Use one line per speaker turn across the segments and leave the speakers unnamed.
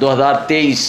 2023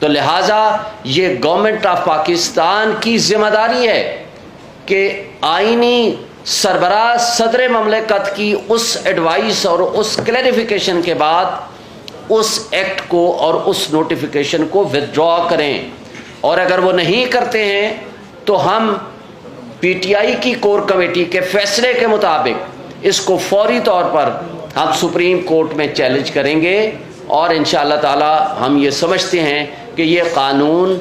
تو لہٰذا یہ گورنمنٹ آف پاکستان کی ذمہ داری ہے کہ آئینی سربراہ صدر مملکت کی اس ایڈوائس اور اس کلیریفیکیشن کے بعد اس ایکٹ کو اور اس نوٹیفیکیشن کو ودرا کریں، اور اگر وہ نہیں کرتے ہیں تو ہم پی ٹی آئی کی کور کمیٹی کے فیصلے کے مطابق اس کو فوری طور پر ہم سپریم کورٹ میں چیلنج کریں گے، اور انشاءاللہ تعالی ہم یہ سمجھتے ہیں کہ یہ قانون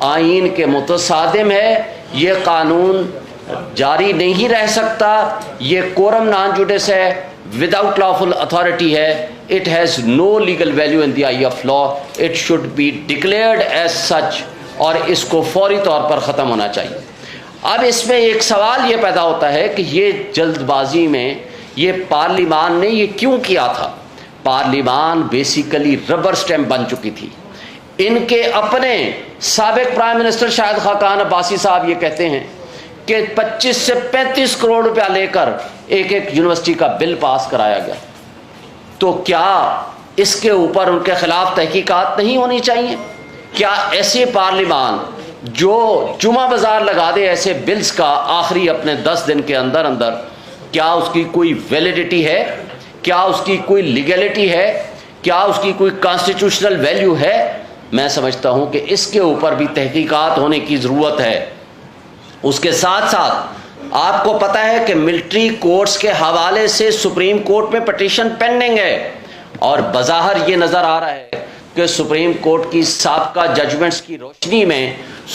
آئین کے متصادم ہے، یہ قانون جاری نہیں رہ سکتا، یہ کورم نان جوڈس ہے، وداؤٹ lawful authority ہے، it has no legal value in the eye of law, it should be declared as such، اور اس کو فوری طور پر ختم ہونا چاہیے۔ اب اس میں ایک سوال یہ پیدا ہوتا ہے کہ یہ جلد بازی میں یہ پارلیمان نے یہ کیوں کیا تھا؟ پارلیمان بیسیکلی ربر سٹیمپ بن چکی تھی۔ ان کے اپنے سابق پرائم منسٹر شاہد خاقان عباسی صاحب یہ کہتے ہیں کہ 25 سے 35 کروڑ روپیہ لے کر ایک یونیورسٹی کا بل پاس کرایا گیا، تو کیا اس کے اوپر ان کے خلاف تحقیقات نہیں ہونی چاہیے؟ کیا ایسے پارلیمان جو جمعہ بازار لگا دے ایسے بلز کا آخری اپنے 10 دن کے اندر اندر، کیا اس کی کوئی ویلیڈیٹی ہے؟ کیا اس کی کوئی لیگلٹی ہے؟ کیا اس کی کوئی کانسٹیٹیوشنل ویلیو ہے؟ میں سمجھتا ہوں کہ اس کے اوپر بھی تحقیقات ہونے کی ضرورت ہے۔ اس کے ساتھ ساتھ آپ کو پتہ ہے کہ ملٹری کورٹس کے حوالے سے سپریم کورٹ میں پٹیشن پینڈنگ ہے، اور بظاہر یہ نظر آ رہا ہے کہ سپریم کورٹ کی سابقہ ججمنٹس کی روشنی میں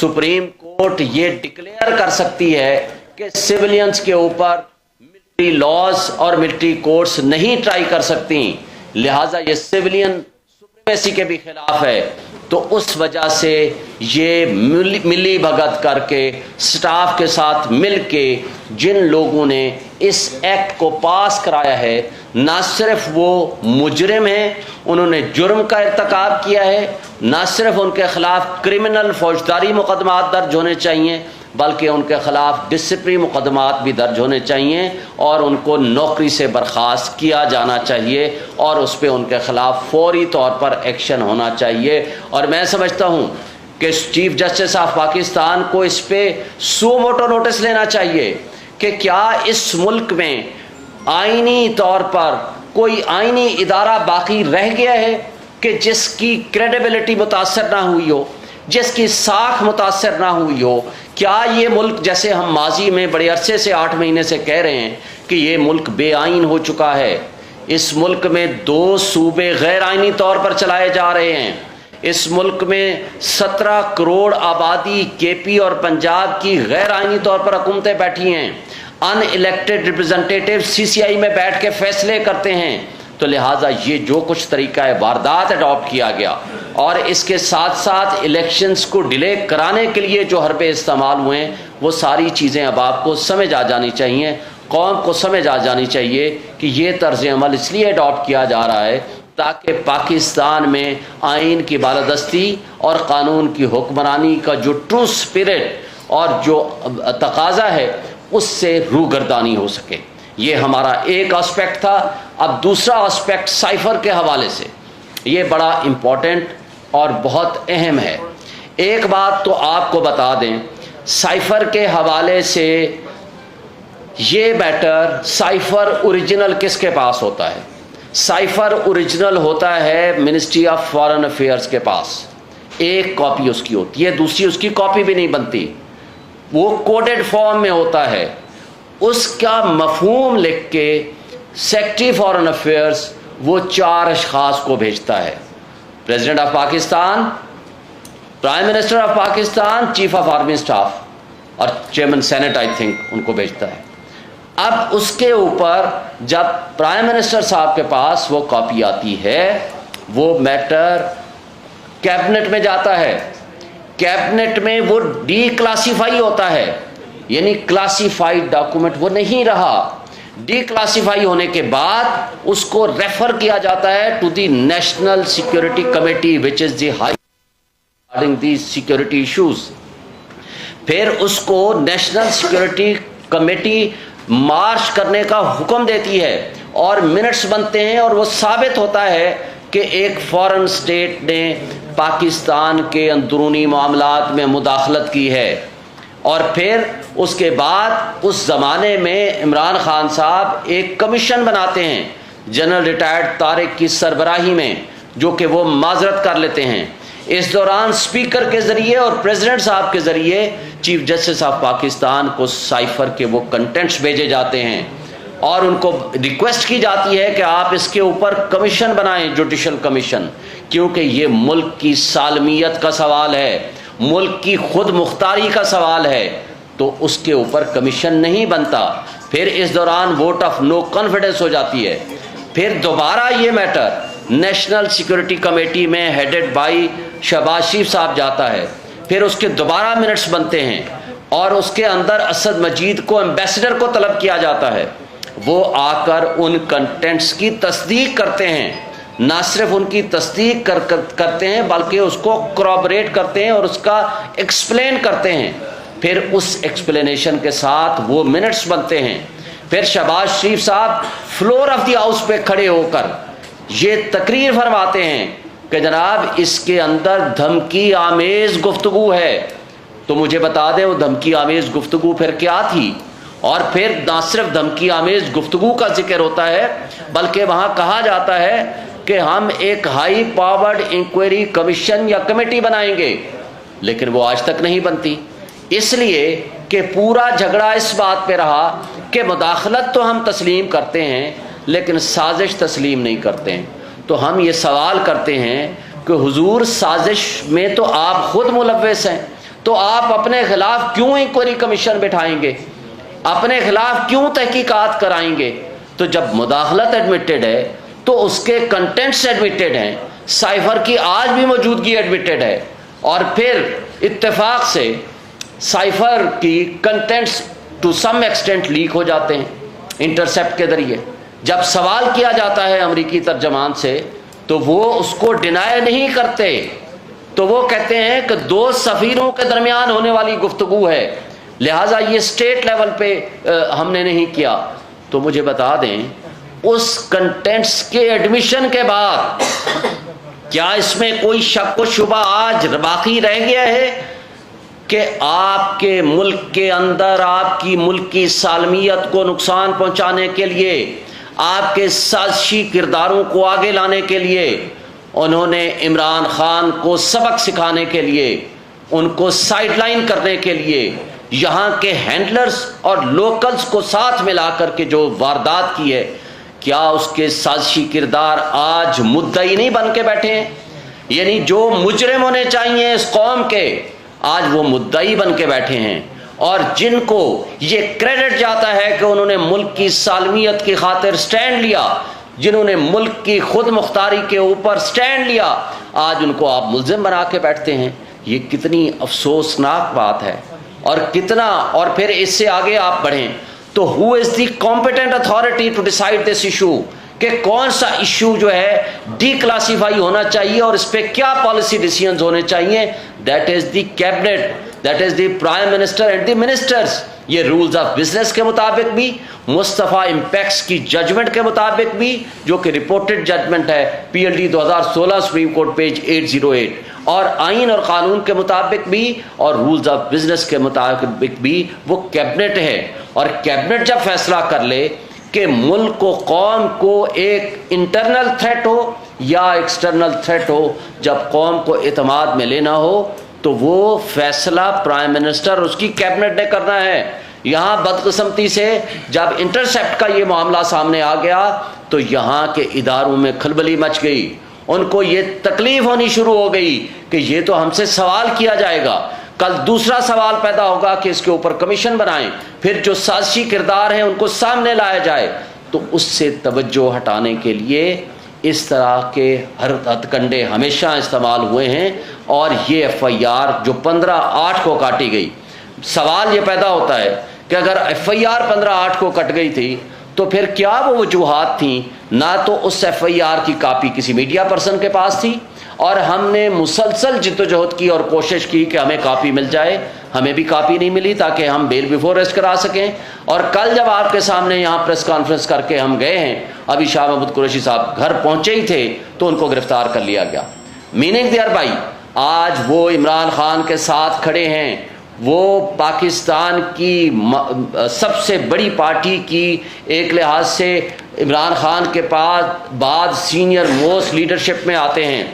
سپریم کورٹ یہ ڈکلیئر کر سکتی ہے کہ سیولینز کے اوپر ملٹری لاز اور ملٹری کورٹس نہیں ٹرائی کر سکتی، لہٰذا یہ سیولین سپریمیسی کے بھی خلاف ہے۔ تو اس وجہ سے یہ ملی بھگت کر کے سٹاف کے ساتھ مل کے جن لوگوں نے اس ایکٹ کو پاس کرایا ہے، نہ صرف وہ مجرم ہیں، انہوں نے جرم کا ارتکاب کیا ہے، نہ صرف ان کے خلاف کرمنل فوجداری مقدمات درج ہونے چاہیے، بلکہ ان کے خلاف ڈسپلنری مقدمات بھی درج ہونے چاہیے، اور ان کو نوکری سے برخاست کیا جانا چاہیے، اور اس پہ ان کے خلاف فوری طور پر ایکشن ہونا چاہیے۔ اور میں سمجھتا ہوں کہ چیف جسٹس آف پاکستان کو اس پہ سو موٹو نوٹس لینا چاہیے کہ کیا اس ملک میں آئینی طور پر کوئی آئینی ادارہ باقی رہ گیا ہے کہ جس کی کریڈیبلٹی متاثر نہ ہوئی ہو، جس کی ساکھ متاثر نہ ہوئی ہو؟ کیا یہ ملک، جیسے ہم ماضی میں بڑے عرصے سے 8 مہینے سے کہہ رہے ہیں کہ یہ ملک بے آئین ہو چکا ہے، اس ملک میں 2 صوبے غیر آئینی طور پر چلائے جا رہے ہیں، اس ملک میں 17 کروڑ آبادی کے پی اور پنجاب کی غیر آئینی طور پر حکومتیں بیٹھی ہیں، ان الیکٹڈ ریپرزنٹیٹیو سی سی آئی میں بیٹھ کے فیصلے کرتے ہیں۔ تو لہٰذا یہ جو کچھ طریقہ واردات اڈاپٹ کیا گیا، اور اس کے ساتھ ساتھ الیکشنز کو ڈیلے کرانے کے لیے جو حربے استعمال ہوئے ہیں، وہ ساری چیزیں اب آپ کو سمجھ آ جانی چاہیے، قوم کو سمجھ آ جانی چاہیے کہ یہ طرز عمل اس لیے اڈاپٹ کیا جا رہا ہے تاکہ پاکستان میں آئین کی بالادستی اور قانون کی حکمرانی کا جو ٹرو اسپرٹ اور جو تقاضا ہے اس سے روگردانی ہو سکے۔ یہ ہمارا ایک اسپیکٹ تھا۔ اب دوسرا اسپیکٹ سائفر کے حوالے سے، یہ بڑا امپورٹنٹ اور بہت اہم ہے۔ ایک بات تو آپ کو بتا دیں، سائفر کے حوالے سے یہ میٹر، سائفر اوریجنل کس کے پاس ہوتا ہے؟ سائفر اوریجنل ہوتا ہے منسٹری آف فارن افیئرس کے پاس، ایک کاپی اس کی ہوتی ہے، دوسری اس کی کاپی بھی نہیں بنتی، وہ کوڈڈ فارم میں ہوتا ہے۔ اس کا مفہوم لکھ کے سیکرٹری فارن افیئرس وہ 4 اشخاص کو بھیجتا ہے، president of Pakistan, prime minister of Pakistan, chief of army staff اور چیئرمین سینٹ آئی تھنک ان کو بھیجتا ہے۔ اب اس کے اوپر جب پرائم منسٹر صاحب کے پاس وہ کاپی آتی ہے، وہ میٹر کیبنٹ میں جاتا ہے، کیبنٹ میں وہ ڈی کلاسیفائی ہوتا ہے، یعنی کلاسیفائڈ ڈاکومنٹ وہ نہیں رہا، ڈی کلاسیفائی ہونے کے بعد اس کو ریفر کیا جاتا ہے to the national security committee which is the high regarding the security issues. پھر اس کو نیشنل سیکورٹی کمیٹی مارچ کرنے کا حکم دیتی ہے، اور منٹس بنتے ہیں، اور وہ ثابت ہوتا ہے کہ ایک فورن اسٹیٹ نے پاکستان کے اندرونی معاملات میں مداخلت کی ہے، اور پھر اس کے بعد اس زمانے میں عمران خان صاحب ایک کمیشن بناتے ہیں جنرل ریٹائرڈ طارق کی سربراہی میں، جو کہ وہ معذرت کر لیتے ہیں۔ اس دوران اسپیکر کے ذریعے اور پریزیڈنٹ صاحب کے ذریعے چیف جسٹس آف پاکستان کو سائفر کے وہ کنٹینٹس بھیجے جاتے ہیں، اور ان کو ریکویسٹ کی جاتی ہے کہ آپ اس کے اوپر کمیشن بنائیں، جوڈیشل کمیشن، کیونکہ یہ ملک کی سالمیت کا سوال ہے، ملک کی خود مختاری کا سوال ہے، تو اس کے اوپر کمیشن نہیں بنتا۔ پھر اس دوران ووٹ آف نو کانفیڈنس ہو جاتی ہے۔ پھر دوبارہ یہ میٹر نیشنل سیکورٹی کمیٹی میں ہیڈڈ بائی شہباز شریف صاحب جاتا ہے، پھر اس کے دوبارہ منٹس بنتے ہیں، اور اس کے اندر اسد مجید کو ایمبیسڈر کو طلب کیا جاتا ہے۔ وہ آ کر ان کنٹینٹس کی تصدیق کرتے ہیں، نہ صرف ان کی تصدیق کرتے ہیں بلکہ اس کو کورابریٹ کرتے ہیں اور اس کا ایکسپلین کرتے ہیں۔ پھر اس ایکسپلینیشن کے ساتھ وہ منٹس بنتے ہیں۔ پھر شہباز شریف صاحب فلور آف دی ہاؤس پہ کھڑے ہو کر یہ تقریر فرماتے ہیں کہ جناب اس کے اندر دھمکی آمیز گفتگو ہے۔ تو مجھے بتا دیں وہ دھمکی آمیز گفتگو پھر کیا تھی؟ اور پھر نہ صرف دھمکی آمیز گفتگو کا ذکر ہوتا ہے بلکہ وہاں کہا جاتا ہے کہ ہم ایک ہائی پاورڈ انکوائری کمیشن یا کمیٹی بنائیں گے، لیکن وہ آج تک نہیں بنتی، اس لیے کہ پورا جھگڑا اس بات پہ رہا کہ مداخلت تو ہم تسلیم کرتے ہیں لیکن سازش تسلیم نہیں کرتے ہیں۔ تو ہم یہ سوال کرتے ہیں کہ حضور سازش میں تو آپ خود ملوث ہیں، تو آپ اپنے خلاف کیوں انکوائری کمیشن بٹھائیں گے، اپنے خلاف کیوں تحقیقات کرائیں گے؟ تو جب مداخلت ایڈمیٹڈ ہے تو اس کے کنٹینٹس ایڈمیٹڈ ہیں، سائفر کی آج بھی موجودگی ایڈمیٹڈ ہے، اور پھر اتفاق سے سائفر کی contents to some extent leak ہو جاتے ہیں انٹرسیپٹ کے ذریعے۔ جب سوال کیا جاتا ہے امریکی ترجمان سے تو وہ اس کو ڈینائی نہیں کرتے، تو وہ کہتے ہیں کہ دو سفیروں کے درمیان ہونے والی گفتگو ہے، لہٰذا یہ اسٹیٹ لیول پہ ہم نے نہیں کیا۔ تو مجھے بتا دیں اس کنٹینٹس کے ایڈمیشن کے بعد کیا اس میں کوئی شک و شبہ آج باقی رہ گیا ہے کہ آپ کے ملک کے اندر آپ کی ملک کی سالمیت کو نقصان پہنچانے کے لیے، آپ کے سازشی کرداروں کو آگے لانے کے لیے انہوں نے عمران خان کو سبق سکھانے کے لیے، ان کو سائیڈ لائن کرنے کے لیے یہاں کے ہینڈلرز اور لوکلز کو ساتھ ملا کر کے جو واردات کی ہے، کیا اس کے سازشی کردار آج مدعی نہیں بن کے بیٹھے ہیں؟ یعنی جو مجرم ہونے چاہیے اس قوم کے آج وہ مدعی بن کے بیٹھے ہیں، اور جن کو یہ کریڈٹ جاتا ہے کہ انہوں نے ملک کی سالمیت کی خاطر سٹینڈ لیا، جنہوں نے ملک کی خود مختاری کے اوپر سٹینڈ لیا، آج ان کو آپ ملزم بنا کے بیٹھتے ہیں۔ یہ کتنی افسوسناک بات ہے، اور کتنا، اور پھر اس سے آگے آپ بڑھیں تو who is the competent authority to decide this issue، کہ کون سا ایشو جو ہے ڈی کلاسیفائی ہونا چاہیے اور اس پہ کیا پالیسی ڈیسیژنز ہونے چاہیے؟ That is the cabinet, that is the prime minister and the ministers. یہ رولز آف بزنس کے مطابق بھی، مصطفیٰ امپیکس کی ججمنٹ کے مطابق بھی، جو کہ رپورٹڈ ججمنٹ ہے PLD 2016 سپریم کورٹ پیج 808، اور آئین اور قانون کے مطابق بھی اور رولز آف بزنس کے مطابق بھی وہ کیبنٹ ہے۔ اور کیبنٹ جب فیصلہ کر لے کہ ملک کو، قوم کو ایک انٹرنل تھریٹ ہو یا ایکسٹرنل تھریٹ ہو، جب قوم کو اعتماد میں لینا ہو تو وہ فیصلہ پرائم منسٹر اس کی کیبنٹ نے کرنا ہے۔ یہاں بدقسمتی سے جب انٹرسیپٹ کا یہ معاملہ سامنے آ گیا تو یہاں کے اداروں میں کھلبلی مچ گئی، ان کو یہ تکلیف ہونی شروع ہو گئی کہ یہ تو ہم سے سوال کیا جائے گا، کل دوسرا سوال پیدا ہوگا کہ اس کے اوپر کمیشن بنائیں، پھر جو سازشی کردار ہیں ان کو سامنے لایا جائے۔ تو اس سے توجہ ہٹانے کے لیے اس طرح کے ہتھ کنڈے ہمیشہ استعمال ہوئے ہیں، اور یہ FIR جو 15/8 کو کاٹی گئی، سوال یہ پیدا ہوتا ہے کہ اگر FIR 15/8 کو کٹ گئی تھی تو پھر کیا وہ وجوہات تھیں؟ نہ تو اس FIR کی کاپی کسی میڈیا پرسن کے پاس تھی، اور ہم نے مسلسل جدوجہد کی اور کوشش کی کہ ہمیں کاپی مل جائے، ہمیں بھی کاپی نہیں ملی تاکہ ہم بیل بیفور ارسٹ کرا سکیں. اور کل جب آپ کے سامنے یہاں پریس کانفرنس کر کے ہم گئے ہیں, ابھی شاہ محمود قریشی صاحب گھر پہنچے ہی تھے تو ان کو گرفتار کر لیا گیا. میننگ دیئر بائی آج وہ عمران خان کے ساتھ کھڑے ہیں, وہ پاکستان کی سب سے بڑی پارٹی کی ایک لحاظ سے عمران خان کے بعد سینئر موسٹ لیڈرشپ میں آتے ہیں.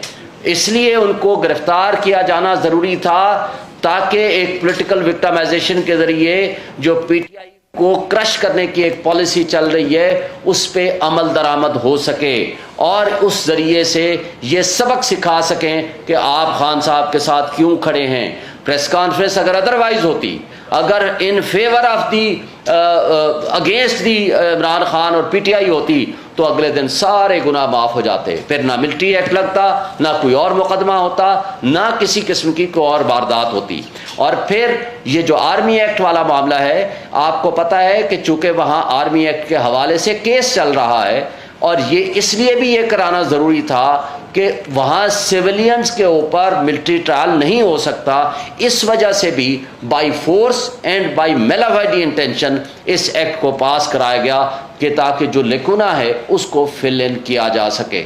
اس لیے ان کو گرفتار کیا جانا ضروری تھا تاکہ ایک پولیٹیکل وکٹمائزیشن کے ذریعے جو پی ٹی آئی کو کرش کرنے کی ایک پالیسی چل رہی ہے اس پہ عمل درآمد ہو سکے, اور اس ذریعے سے یہ سبق سکھا سکیں کہ آپ خان صاحب کے ساتھ کیوں کھڑے ہیں. پریس کانفرنس اگر ادروائز ہوتی, اگر in favour of the against the Imran Khan اور پی ٹی آئی ہوتی تو اگلے دن سارے گناہ معاف ہو جاتے, پھر نہ ملٹری ایکٹ لگتا, نہ کوئی اور مقدمہ ہوتا, نہ کسی قسم کی کوئی اور واردات ہوتی. اور پھر یہ جو آرمی ایکٹ والا معاملہ ہے, آپ کو پتہ ہے کہ چونکہ وہاں آرمی ایکٹ کے حوالے سے کیس چل رہا ہے, اور یہ اس لیے بھی یہ کرانا ضروری تھا کہ وہاں سیولینز کے اوپر ملٹری ٹرائل نہیں ہو سکتا, اس وجہ سے بھی by force and by malafide intention اس ایکٹ کو پاس کرایا گیا کہ تاکہ جو لیکونا ہے اس کو فل ان کیا جا سکے.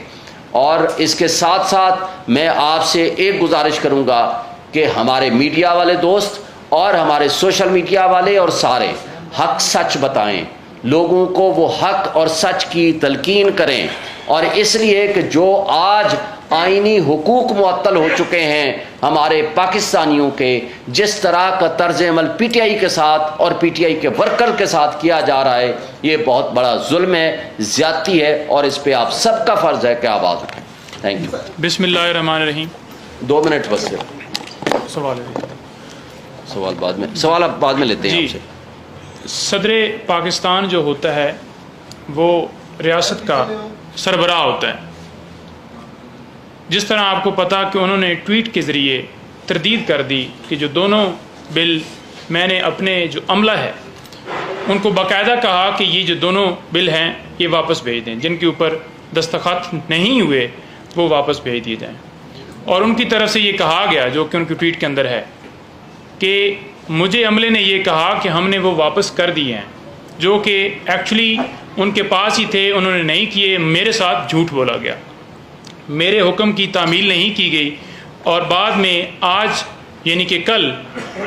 اور اس کے ساتھ ساتھ میں آپ سے ایک گزارش کروں گا کہ ہمارے میڈیا والے دوست اور ہمارے سوشل میڈیا والے اور سارے حق سچ بتائیں, لوگوں کو وہ حق اور سچ کی تلقین کریں. اور اس لیے کہ جو آج آئینی حقوق معطل ہو چکے ہیں ہمارے پاکستانیوں کے, جس طرح کا طرز عمل پی ٹی آئی کے ساتھ اور پی ٹی آئی کے ورکر کے ساتھ کیا جا رہا ہے, یہ بہت بڑا ظلم ہے, زیادتی ہے, اور اس پہ آپ سب کا فرض ہے کہ آواز اٹھائیں. Thank you.
بسم اللہ الرحمن الرحیم.
2 منٹ بس. سوال بعد میں لیتے ہیں.
جی, صدر پاکستان جو ہوتا ہے وہ ریاست کا سربراہ ہوتا ہے. جس طرح آپ کو پتا کہ انہوں نے ٹویٹ کے ذریعے تردید کر دی کہ جو دونوں بل میں نے اپنے جو عملہ ہے ان کو باقاعدہ کہا کہ یہ جو دونوں بل ہیں یہ واپس بھیج دیں, جن کے اوپر دستخط نہیں ہوئے وہ واپس بھیج دیے جائیں. اور ان کی طرف سے یہ کہا گیا, جو کہ ان کی ٹویٹ کے اندر ہے, کہ مجھے عملے نے یہ کہا کہ ہم نے وہ واپس کر دیے ہیں, جو کہ ایکچولی ان کے پاس ہی تھے, انہوں نے نہیں کیے, میرے ساتھ جھوٹ بولا گیا, میرے حکم کی تعمیل نہیں کی گئی, اور بعد میں آج یعنی کہ کل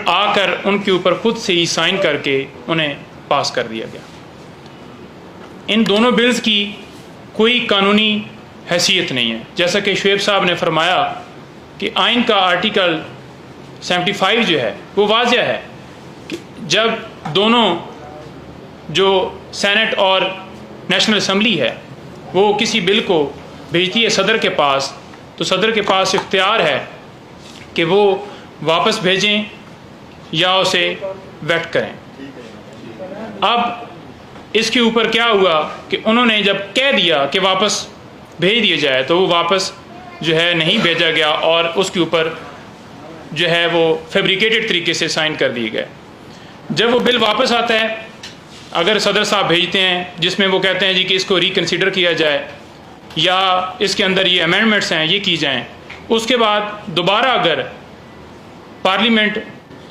آ کر ان کے اوپر خود سے ہی سائن کر کے انہیں پاس کر دیا گیا. ان دونوں بلز کی کوئی قانونی حیثیت نہیں ہے. جیسا کہ شعیب صاحب نے فرمایا کہ آئین کا آرٹیکل 75 جو ہے وہ واضح ہے کہ جب دونوں جو سینٹ اور نیشنل اسمبلی ہے وہ کسی بل کو بھیجتی ہے صدر کے پاس, تو صدر کے پاس اختیار ہے کہ وہ واپس بھیجیں یا اسے ویٹ کریں. اب اس کے اوپر کیا ہوا کہ انہوں نے جب کہہ دیا کہ واپس بھیج دیا جائے تو وہ واپس جو ہے نہیں بھیجا گیا, اور اس کے اوپر جو ہے وہ فیبریکیٹڈ طریقے سے سائن کر دیے گئے. جب وہ بل واپس آتا ہے, اگر صدر صاحب بھیجتے ہیں جس میں وہ کہتے ہیں جی کہ اس کو ریکنسیڈر کیا جائے یا اس کے اندر یہ امینڈمنٹس ہیں یہ کی جائیں, اس کے بعد دوبارہ اگر پارلیمنٹ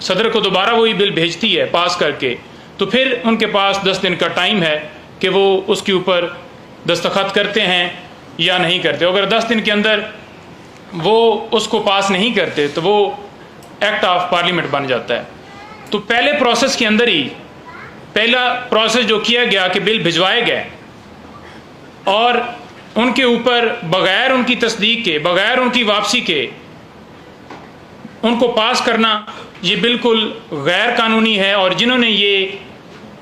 صدر کو دوبارہ وہی بل بھیجتی ہے پاس کر کے, تو پھر ان کے پاس 10 دن کا ٹائم ہے کہ وہ اس کے اوپر دستخط کرتے ہیں یا نہیں کرتے. اگر 10 دن کے اندر وہ اس کو پاس نہیں کرتے تو وہ ایکٹ آف پارلیمنٹ بن جاتا ہے. تو پہلے پروسیس کے اندر ہی پہلا پروسیس جو کیا گیا کہ بل بھجوائے گئے اور ان کے اوپر بغیر ان کی تصدیق کے, بغیر ان کی واپسی کے ان کو پاس کرنا یہ بالکل غیر قانونی ہے. اور جنہوں نے یہ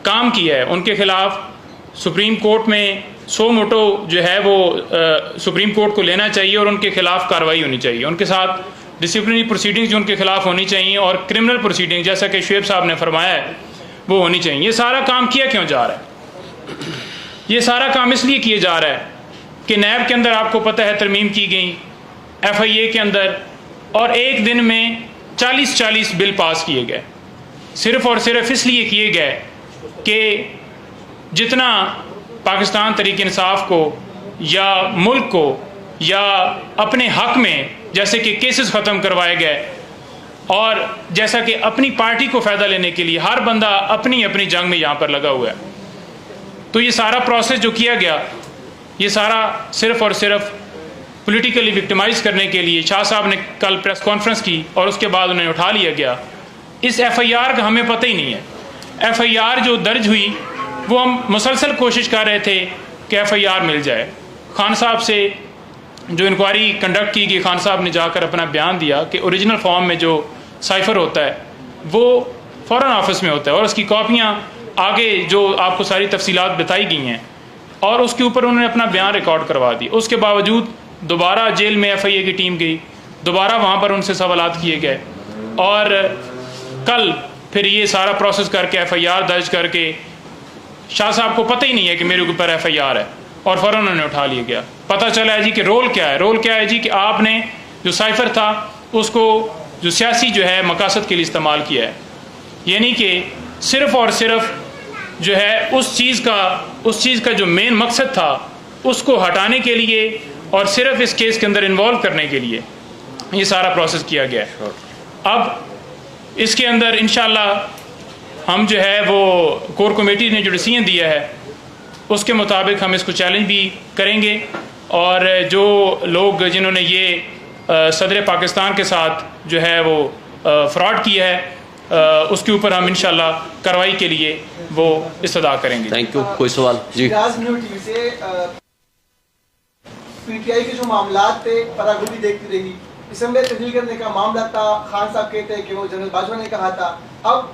کام کیا ہے ان کے خلاف سپریم کورٹ میں سو موٹو جو ہے وہ سپریم کورٹ کو لینا چاہیے اور ان کے خلاف کارروائی ہونی چاہیے. ان کے ساتھ ڈسپلنری پروسیڈنگز جو ان کے خلاف ہونی چاہیے اور کرمنل پروسیڈنگ جیسا کہ شعیب صاحب نے فرمایا ہے وہ ہونی چاہیے. یہ سارا کام کیا کیوں جا رہا ہے؟ یہ سارا کام اس لیے کیا جا رہا ہے کہ نیب کے اندر آپ کو پتہ ہے ترمیم کی گئی, ایف آئی اے کے اندر, اور ایک دن میں 40 بل پاس کیے گئے, صرف اور صرف اس لیے کیے گئے کہ جتنا پاکستان تحریک انصاف کو یا ملک کو یا اپنے حق میں جیسے کہ کیسز ختم کروائے گئے, اور جیسا کہ اپنی پارٹی کو فائدہ لینے کے لیے ہر بندہ اپنی اپنی جنگ میں یہاں پر لگا ہوا ہے. تو یہ سارا پروسیس جو کیا گیا یہ سارا صرف اور صرف پولیٹیکلی وکٹمائز کرنے کے لیے شاہ صاحب نے کل پریس کانفرنس کی اور اس کے بعد انہیں اٹھا لیا گیا. اس ایف آئی آر کا ہمیں پتہ ہی نہیں ہے. ایف آئی آر جو درج ہوئی وہ ہم مسلسل کوشش کر رہے تھے کہ ایف آئی آر مل جائے. خان صاحب سے جو انکوائری کنڈکٹ کی گئی خان صاحب نے جا کر اپنا بیان دیا کہ اوریجنل فارم میں جو سائفر ہوتا ہے وہ فورن آفس میں ہوتا ہے اور اس کی کاپیاں آگے جو آپ کو ساری تفصیلات بتائی گئی ہیں اور اس کے اوپر انہوں نے اپنا بیان ریکارڈ کروا دی. اس کے باوجود دوبارہ جیل میں ایف آئی اے کی ٹیم گئی, دوبارہ وہاں پر ان سے سوالات کیے گئے اور کل پھر یہ سارا پروسیس کر کے ایف آئی آر درج کر کے شاہ صاحب کو پتہ ہی نہیں ہے کہ میرے اوپر ایف آئی آر ہے اور فوراً انہوں نے اٹھا لیا گیا. پتہ چلا ہے جی کہ رول کیا ہے. رول کیا ہے جی کہ آپ نے جو سائفر تھا اس کو جو سیاسی جو ہے مقاصد کے لیے استعمال کیا ہے, یعنی کہ صرف اور صرف جو ہے اس چیز کا جو مین مقصد تھا اس کو ہٹانے کے لیے اور صرف اس کیس کے اندر انوالو کرنے کے لیے یہ سارا پروسیس کیا گیا ہے. اب اس کے اندر انشاءاللہ ہم جو ہے وہ کور کمیٹی نے جو ڈیسیژن دیا ہے اس کے مطابق ہم اس کو چیلنج بھی کریں گے اور جو لوگ جنہوں نے یہ صدر پاکستان کے ساتھ جو ہے وہ فراڈ کیا ہے اس کے اوپر ہم انشاءاللہ کارروائی کے لیے وہ استدعا کریں گے.
Thank you. کوئی سوال؟ جی.
پی ٹی آئی کے جو معاملات تھے پراگوی دیکھتی رہی, اسمبلی تبدیل کرنے کا معاملہ تھا, خان صاحب کہتے ہیں کہ وہ جنرل باجوہ نے کہا تھا. اب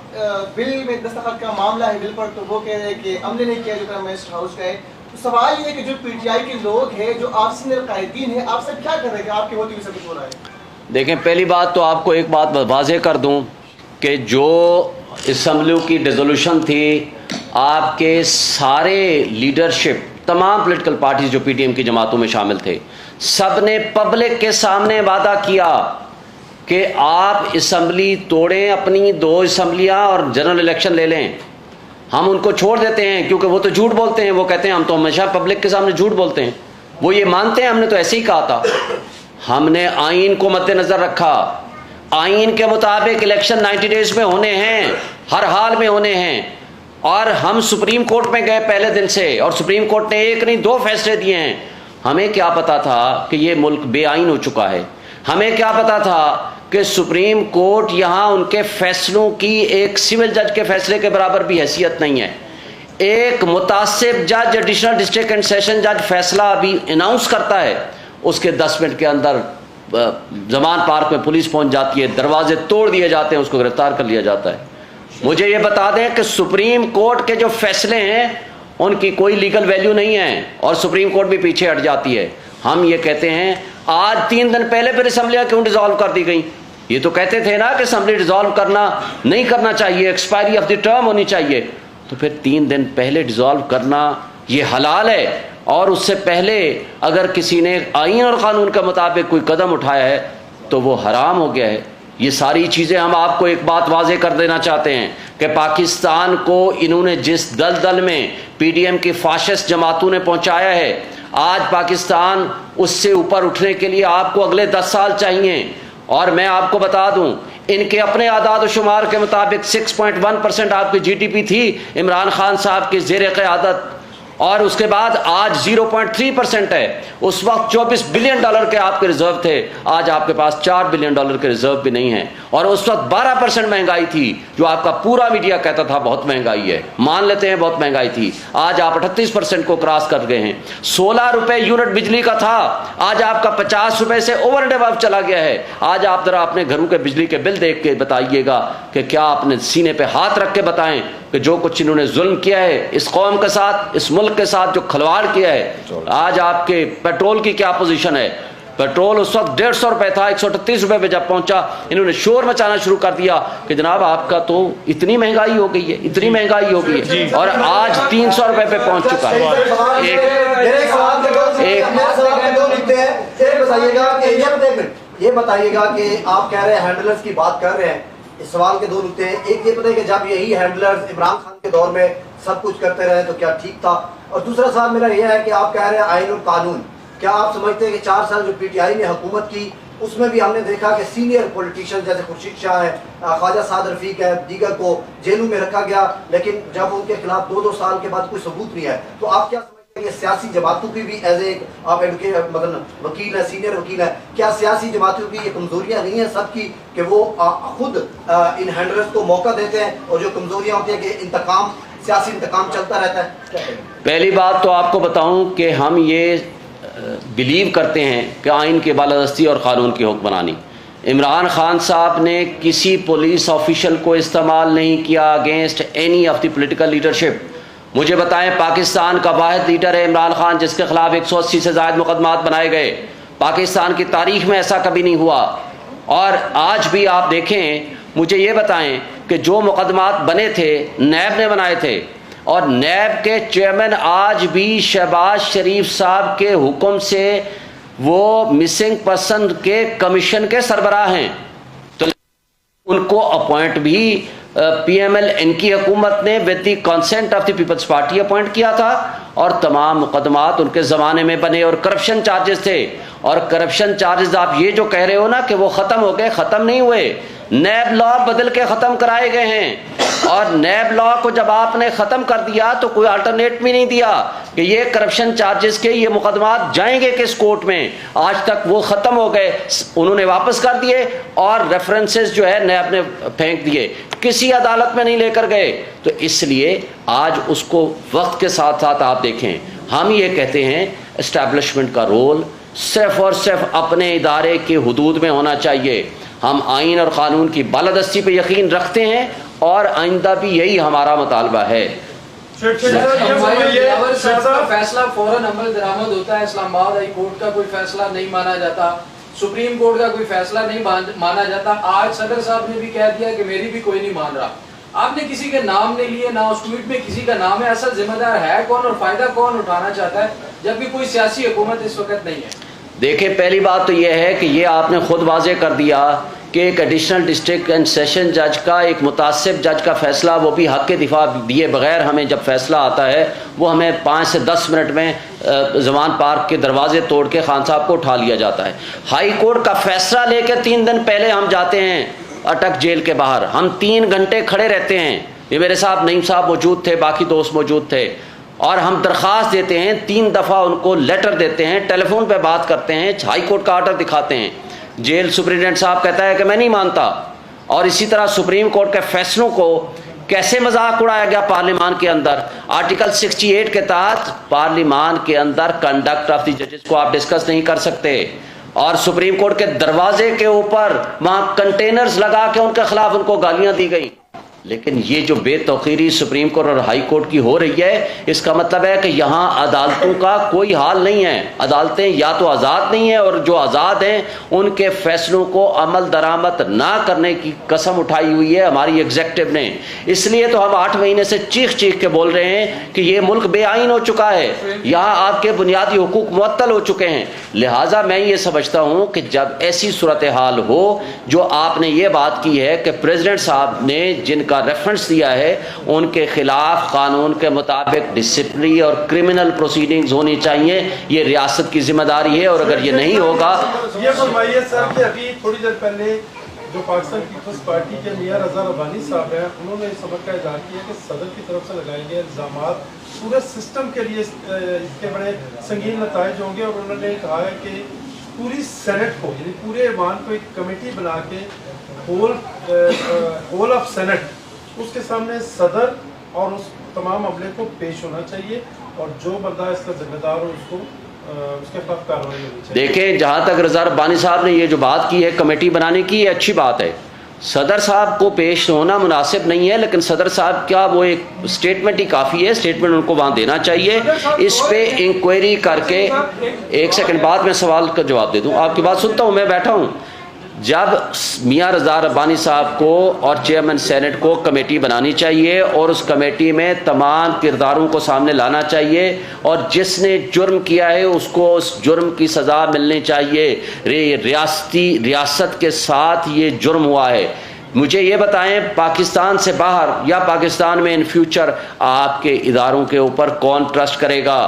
بل میں دستخط کا معاملہ ہے بل پر, تو وہ کہہ رہے ہیں کہ عملے نہیں کیا جو کہ منسٹر ہاؤس کا ہے. تو سوال یہ ہے کہ جو پی ٹی آئی کے لوگ ہیں جو آپ سینئر قائدین ہیں, آپ سب کیا کر رہے ہیں کہ آپ کے ہوتے ہوئے سب کچھ ہو رہا ہے؟
دیکھیں, پہلی بات تو آپ کو ایک بات واضح کر دوں کہ جو اسمبلیوں کی ڈیزولوشن تھی, آپ کے سارے لیڈرشپ تمام پولیٹیکل پارٹیز جو پی ٹی ایم کی جماعتوں میں شامل تھے سب نے پبلک کے سامنے وعدہ کیا کہ آپ اسمبلی توڑیں, اپنی 2 اسمبلیاں اور جنرل الیکشن لے لیں. ہم ان کو چھوڑ دیتے ہیں کیونکہ وہ تو جھوٹ بولتے ہیں. وہ کہتے ہیں ہم تو ہمیشہ پبلک کے سامنے جھوٹ بولتے ہیں. وہ یہ مانتے ہیں ہم نے تو ایسے ہی کہا تھا. ہم نے آئین کو مد نظر رکھا. آئین کے مطابق الیکشن 90 ڈیز میں ہونے ہیں, ہر حال میں ہونے ہیں. اور ہم سپریم کورٹ میں گئے پہلے دن سے اور سپریم کورٹ نے 1 نہیں 2 فیصلے دیے ہیں. ہمیں کیا پتا تھا کہ یہ ملک بے آئین ہو چکا ہے؟ ہمیں کیا پتا تھا کہ سپریم کورٹ یہاں ان کے فیصلوں کی ایک سول جج کے فیصلے کے برابر بھی حیثیت نہیں ہے. ایک متعصب جج, ایڈیشنل ڈسٹرکٹ اینڈ سیشن جج فیصلہ ابھی اناؤنس کرتا ہے, اس کے 10 منٹ کے اندر زمان پارک میں پولیس پہنچ جاتی ہے, دروازے توڑ دیے جاتے ہیں, اس کو گرفتار کر لیا جاتا ہے. مجھے یہ بتا دیں کہ سپریم کورٹ کے جو فیصلے ہیں ان کی کوئی لیگل ویلیو نہیں ہے اور سپریم کورٹ بھی پیچھے ہٹ جاتی ہے. ہم یہ کہتے ہیں آج 3 دن پہلے پھر اسمبلیاں کیوں ڈیزالو کر دی گئیں؟ یہ تو کہتے تھے نا کہ اسمبلی ڈیزالو کرنا نہیں کرنا چاہیے, ایکسپائری آف دی ٹرم ہونی چاہیے. تو پھر 3 دن پہلے ڈیزالو کرنا یہ حلال ہے, اور اس سے پہلے اگر کسی نے آئین اور قانون کے مطابق کوئی قدم اٹھایا ہے تو وہ حرام ہو گیا ہے. یہ ساری چیزیں ہم آپ کو ایک بات واضح کر دینا چاہتے ہیں کہ پاکستان کو انہوں نے جس دلدل میں پی ڈی ایم کی فاشسٹ جماعتوں نے پہنچایا ہے, آج پاکستان اس سے اوپر اٹھنے کے لیے آپ کو اگلے 10 سال چاہیے. اور میں آپ کو بتا دوں ان کے اپنے اعداد و شمار کے مطابق 6.1% آپ کی جی ڈی پی تھی عمران خان صاحب کی زیر قیادت, اور اس کے بعد آج 0.3% ہے. اس وقت $24 بلین کے آپ کے ریزرو تھے, آج آپ کے پاس $4 بلین کے ریزرو بھی نہیں ہیں. اور اس وقت 12% مہنگائی تھی, جو آپ کا پورا میڈیا کہتا تھا بہت مہنگائی ہے, مان لیتے ہیں بہت مہنگائی تھی, آج آپ 38% کو کراس کر گئے ہیں. 16 روپے یونٹ بجلی کا تھا, آج آپ کا 50 روپے سے اوور اینڈ ابو چلا گیا ہے. آج آپ ذرا اپنے گھروں کے بجلی کے بل دیکھ کے بتائیے گا کہ کیا اپنے سینے پہ ہاتھ رکھ کے بتائیں کہ جو کچھ انہوں نے ظلم کیا ہے اس قوم کے ساتھ, اس ملک کے ساتھ جو کھلواڑ کیا ہے. آج آپ کے پیٹرول کی کیا پوزیشن ہے؟ پیٹرول اس وقت 150 روپے تھا, 138 روپے پہ جب پہنچا انہوں نے شور مچانا شروع کر دیا کہ جناب آپ کا تو اتنی مہنگائی ہو گئی ہے, اتنی مہنگائی ہو گئی ہے, اور آج 300 روپے پہ پہنچ چکا ہے.
یہ بتائیے گا کہ آپ کہہ رہے ہیں ہینڈلرز کی بات کر رہے ہیں, اس سوال کے 2 نکتے ہیں. ایک یہ بتائیے کہ جب یہی ہینڈلرز عمران خان کے دور میں سب کچھ کرتے رہے تو کیا ٹھیک تھا؟ اور دوسرا سوال میرا یہ ہے کہ آپ کہہ رہے ہیں آئین اور قانون, کیا آپ سمجھتے ہیں کہ 4 سال جو پی ٹی آئی نے حکومت کی اس میں بھی ہم نے دیکھا کہ سینئر پولیٹیشین جیسے خورشید شاہ ہے, خواجہ سعد رفیق ہے, دیگر کو جیلوں میں رکھا گیا, لیکن جب ان کے خلاف 2 سال کے بعد کوئی ثبوت نہیں ہے. تو آپ کیا سمجھتے ہیں کہ سیاسی جماعتوں کی بھی ایز اے آپ مطلب وکیل ہیں, سینئر وکیل ہیں, کیا سیاسی جماعتوں کی یہ کمزوریاں نہیں ہیں سب کی کہ وہ خود ان ہینڈلرز کو موقع دیتے ہیں, اور جو کمزوریاں ہوتی ہیں کہ انتقام, سیاسی انتقام چلتا رہتا ہے؟
پہلی بات تو آپ کو بتاؤں کہ ہم یہ بلیو کرتے ہیں کہ آئین کی بالادستی اور قانون کی حکمرانی. عمران خان صاحب نے کسی پولیس آفیشل کو استعمال نہیں کیا against any of the political leadership. مجھے بتائیں, پاکستان کا واحد لیڈر ہے عمران خان جس کے خلاف 180 سے زائد مقدمات بنائے گئے. پاکستان کی تاریخ میں ایسا کبھی نہیں ہوا. اور آج بھی آپ دیکھیں, مجھے یہ بتائیں کہ جو مقدمات بنے تھے نیب نے بنائے تھے, اور نیب کے چیئرمین آج بھی شہباز شریف صاحب کے حکم سے وہ مسنگ پرسن کے کمیشن کے سربراہ ہیں. تو ان کو اپوائنٹ بھی پی ایم ایل ان کی حکومت نے with the consent of the Peoples Party appoint کیا تھا, اور تمام مقدمات ان کے زمانے میں بنے, اور کرپشن چارجز تھے. اور کرپشن چارجز آپ یہ جو کہہ رہے ہو نا کہ وہ ختم ہو گئے, ختم نہیں ہوئے. نیب لا بدل کے ختم کرائے گئے ہیں, اور نیب لا کو جب آپ نے ختم کر دیا تو کوئی الٹرنیٹ بھی نہیں دیا کہ یہ کرپشن چارجز کے یہ مقدمات جائیں گے کس کورٹ میں. آج تک وہ ختم ہو گئے, انہوں نے واپس کر دیے, اور ریفرنسز جو ہے نیب نے پھینک دیے, کسی عدالت میں نہیں لے کر گئے. تو اس لیے آج اس کو وقت کے ساتھ ساتھ آپ دیکھیں, ہم یہ کہتے ہیں اسٹیبلشمنٹ کا رول صرف اور صرف اپنے ادارے کے حدود میں ہونا چاہیے. ہم آئین اور قانون کی بالادستی پہ یقین رکھتے ہیں, اور آئندہ بھی یہی ہمارا مطالبہ ہے.
فیصلہ فوراً عمل درآمد ہوتا ہے. اسلام آباد ہائی کورٹ کا کوئی فیصلہ نہیں مانا جاتا, سپریم کورٹ کا کوئی فیصلہ نہیں مانا جاتا. آج صدر صاحب نے بھی کہہ دیا کہ میری بھی کوئی نہیں مان رہا. آپ نے کسی کے نام نہیں لیے, نہ اس ٹویٹ میں کسی کا نام ہے. اصل ذمہ دار ہے کون اور فائدہ کون اٹھانا چاہتا ہے, جبکہ کوئی سیاسی حکومت اس وقت نہیں ہے.
دیکھیں, پہلی بات تو یہ ہے کہ یہ آپ نے خود واضح کر دیا کہ ایک ایڈیشنل ڈسٹرکٹ اینڈ سیشن جج کا, ایک متعصب جج کا فیصلہ, وہ بھی حق کے دفاع دیے بغیر ہمیں جب فیصلہ آتا ہے وہ ہمیں 5 سے 10 منٹ میں زمان پارک کے دروازے توڑ کے خان صاحب کو اٹھا لیا جاتا ہے. ہائی کورٹ کا فیصلہ لے کے 3 دن پہلے ہم جاتے ہیں اٹک جیل کے باہر, ہم 3 گھنٹے کھڑے رہتے ہیں. یہ میرے صاحب نعیم صاحب موجود تھے, باقی دوست موجود تھے, اور ہم درخواست دیتے ہیں, 3 دفعہ ان کو لیٹر دیتے ہیں, ٹیلی فون پہ بات کرتے ہیں, ہائی کورٹ کا آرڈر دکھاتے ہیں. جیل سپرنٹینڈنٹ صاحب کہتا ہے کہ میں نہیں مانتا. اور اسی طرح سپریم کورٹ کے فیصلوں کو کیسے مذاق اڑایا گیا پارلیمان کے اندر. آرٹیکل 68 کے تحت پارلیمان کے اندر کنڈکٹ آف دی ججز کو آپ ڈسکس نہیں کر سکتے, اور سپریم کورٹ کے دروازے کے اوپر وہاں کنٹینرز لگا کے ان کے خلاف ان کو گالیاں دی گئی. لیکن یہ جو بے توقیری سپریم کورٹ اور ہائی کورٹ کی ہو رہی ہے, اس کا مطلب ہے کہ یہاں عدالتوں کا کوئی حال نہیں ہے. عدالتیں یا تو آزاد نہیں ہیں, اور جو آزاد ہیں ان کے فیصلوں کو عمل درآمد نہ کرنے کی قسم اٹھائی ہوئی ہے ہماری ایگزیکٹو نے. اس لیے تو ہم 8 مہینے سے چیخ چیخ کے بول رہے ہیں کہ یہ ملک بے آئین ہو چکا ہے, یہاں آپ کے بنیادی حقوق معطل ہو چکے ہیں. لہٰذا میں یہ سمجھتا ہوں کہ جب ایسی صورتحال ہو, جو آپ نے یہ بات کی ہے کہ پریزیڈنٹ صاحب نے جن کا ریفرنس دیا ہے ان کے خلاف قانون کے مطابق ڈسپلنری اور کرمنل پروسیڈنگز ہونی چاہیے. یہ ریاست کی ذمہ داری ہے, اور اگر یہ نہیں ہوگا.
یہ فرمائیے سر کہ ابھی تھوڑی دیر پہلے جو پاکستان پیپلز پارٹی کے میاں رضا ربانی صاحب ہیں, انہوں نے اس سبق کا اظہار کیا کہ صدر کی طرف سے لگائے گئے الزامات پورے سسٹم کے لیے اس کے بڑے سنگین نتائج ہوں گے, اور انہوں نے کہا ہے کہ پوری سینٹ کو, یعنی پورے ایوان کو ایک کمیٹی بنا کے ہول آف سینٹ, اس کے سامنے صدر اور اس تمام عملے کو پیش ہونا چاہیے, اور جو بندہ اس کا ذمہ دار ہو اس کو اس کے خلاف کارروائی ہونی چاہیے.
دیکھیں, جہاں تک رضا ربانی صاحب نے یہ جو بات کی ہے کمیٹی بنانے کی, یہ اچھی بات ہے. صدر صاحب کو پیش ہونا مناسب نہیں ہے, لیکن صدر صاحب کیا وہ ایک اسٹیٹمنٹ ہی کافی ہے, اسٹیٹمنٹ ان کو وہاں دینا چاہیے. اس پہ انکوائری کر کے, 1 سیکنڈ بعد میں سوال کا جواب دے دوں, آپ کی بات سنتا ہوں, میں بیٹھا ہوں. جب میاں رضا ربانی صاحب کو اور چیئرمین سینٹ کو کمیٹی بنانی چاہیے, اور اس کمیٹی میں تمام کرداروں کو سامنے لانا چاہیے, اور جس نے جرم کیا ہے اس کو اس جرم کی سزا ملنی چاہیے. ریاست کے ساتھ یہ جرم ہوا ہے. مجھے یہ بتائیں, پاکستان سے باہر یا پاکستان میں ان فیوچر آپ کے اداروں کے اوپر کون ٹرسٹ کرے گا؟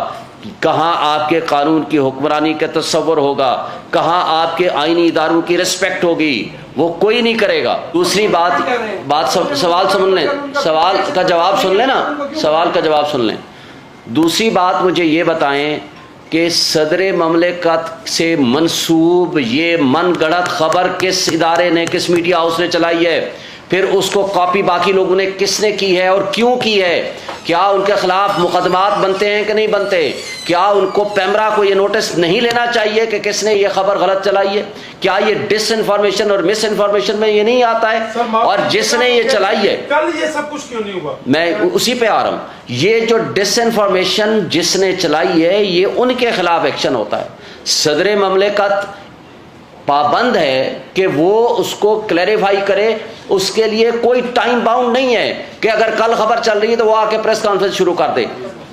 کہاں آپ کے قانون کی حکمرانی کا تصور ہوگا, کہاں آپ کے آئینی اداروں کی رسپیکٹ ہوگی, وہ کوئی نہیں کرے گا. دوسری سوال سن لیں, سوال کا جواب سن لیں نا, سوال کا جواب سن لیں. دوسری بات مجھے یہ بتائیں کہ صدر مملکت سے منسوب یہ من گڑت خبر کس ادارے نے, کس میڈیا ہاؤس نے چلائی ہے؟ پھر اس کو کاپی باقی لوگوں نے کس نے کی ہے اور کیوں کی ہے؟ کیا ان کے خلاف مقدمات بنتے ہیں کہ نہیں بنتے؟ کیا ان کو پیمرا کو یہ نوٹس نہیں لینا چاہیے کہ کس نے یہ خبر غلط چلائی ہے؟ کیا یہ ڈس انفارمیشن اور مس انفارمیشن میں یہ نہیں آتا ہے؟ اور جس نے یہ چلائی ہے,
کل یہ سب کچھ کیوں نہیں ہوا؟
میں اسی پہ آ رہا ہوں. یہ جو ڈس انفارمیشن جس نے چلائی ہے یہ ان کے خلاف ایکشن ہوتا ہے. صدر مملکت پابند ہے کہ وہ اس کو کلیریفائی کرے. اس کے لیے کوئی ٹائم باؤنڈ نہیں ہے کہ اگر کل خبر چل رہی ہے تو وہ آ کے پریس کانفرنس شروع کر دے.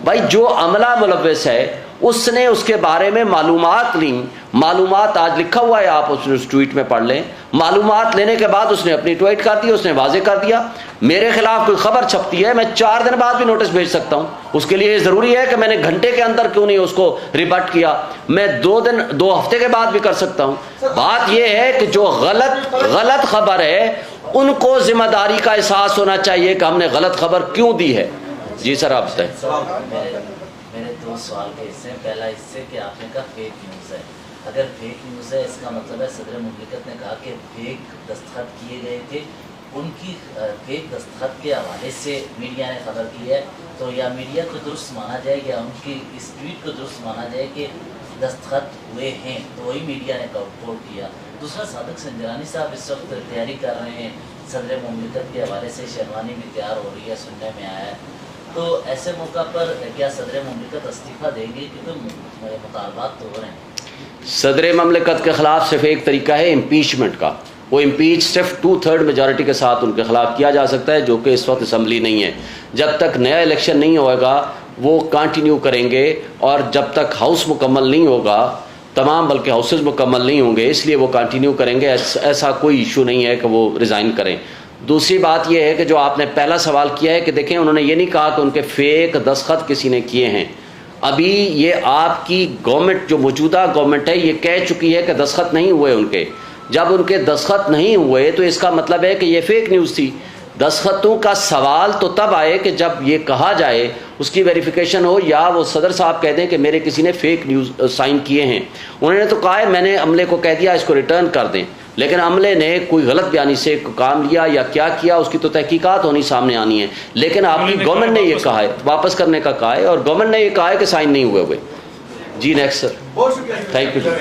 بھائی جو عملہ ملوث ہے اس نے اس کے بارے میں معلومات لیں, معلومات آج لکھا ہوا ہے, آپ اس ٹویٹ میں پڑھ لیں. معلومات لینے کے بعد اس نے اپنی ٹویٹ کر دی, اس نے واضح کر دیا. میرے خلاف کوئی خبر چھپتی ہے, میں 4 دن بعد بھی نوٹس بھیج سکتا ہوں. اس کے لیے یہ ضروری ہے کہ میں نے گھنٹے کے اندر کیوں نہیں اس کو ریبٹ کیا, میں 2 ہفتے کے بعد بھی کر سکتا ہوں. بات یہ ہے کہ جو غلط خبر ہے ان کو ذمہ داری کا احساس ہونا چاہیے کہ ہم نے غلط خبر کیوں دی ہے. جی سر آپ بتائیں.
میرے 2 سوال کے حصے ہیں. پہلا حصہ کہ آپ نے کہا فیک نیوز ہے. اگر فیک نیوز ہے اس کا مطلب ہے صدر مملکت نے کہا کہ فیک دستخط کیے گئے تھے, ان کی فیک دستخط کے حوالے سے میڈیا نے خبر کی ہے, تو یا میڈیا کو درست مانا جائے یا ان کی اس ٹویٹ کو درست مانا جائے کہ دستخط ہوئے ہیں, تو وہی میڈیا نے رپورٹ کیا. دوسرا, صادق سنجرانی صاحب اس وقت تیاری کر رہے ہیں صدر مملکت کے حوالے سے, شیروانی بھی تیار ہو رہی ہے, سننے میں آیا ہے. تو ایسے موقع پر کیا صدر مملکت استعفیٰ دیں گے؟ کیونکہ مطالبات تو ہو رہے ہیں.
صدر مملکت کے خلاف صرف ایک طریقہ ہے امپیچمنٹ کا. وہ امپیچ صرف 2/3 میجورٹی کے ساتھ ان کے خلاف کیا جا سکتا ہے, جو کہ اس وقت اسمبلی نہیں ہے. جب تک نیا الیکشن نہیں ہوگا وہ کنٹینیو کریں گے, اور جب تک ہاؤس مکمل نہیں ہوگا, تمام بلکہ ہاؤسز مکمل نہیں ہوں گے, اس لیے وہ کنٹینیو کریں گے. ایسا کوئی ایشو نہیں ہے کہ وہ ریزائن کریں. دوسری بات یہ ہے کہ جو آپ نے پہلا سوال کیا ہے کہ دیکھیں انہوں نے یہ نہیں کہا کہ ان کے فیک دستخط کسی نے کیے ہیں. ابھی یہ آپ کی گورنمنٹ, جو موجودہ گورنمنٹ ہے, یہ کہہ چکی ہے کہ دستخط نہیں ہوئے ان کے. جب ان کے دستخط نہیں ہوئے تو اس کا مطلب ہے کہ یہ فیک نیوز تھی. دستخطوں کا سوال تو تب آئے کہ جب یہ کہا جائے, اس کی ویریفیکیشن ہو, یا وہ صدر صاحب کہہ دیں کہ میرے کسی نے فیک نیوز سائن کیے ہیں. انہوں نے تو کہا ہے میں نے عملے کو کہہ دیا اس کو ریٹرن کر دیں, لیکن عملے نے کوئی غلط بیانی سے کام لیا یا کیا کیا اس کی تو تحقیقات ہونی سامنے آنی ہے. لیکن آپ کی گورنمنٹ نے یہ کہا ہے, واپس کرنے کا کہا ہے, اور گورنمنٹ نے یہ کہا ہے کہ سائن نہیں ہوئے. جی نیکسٹ سر.
بہت شکریہ.
Thank you.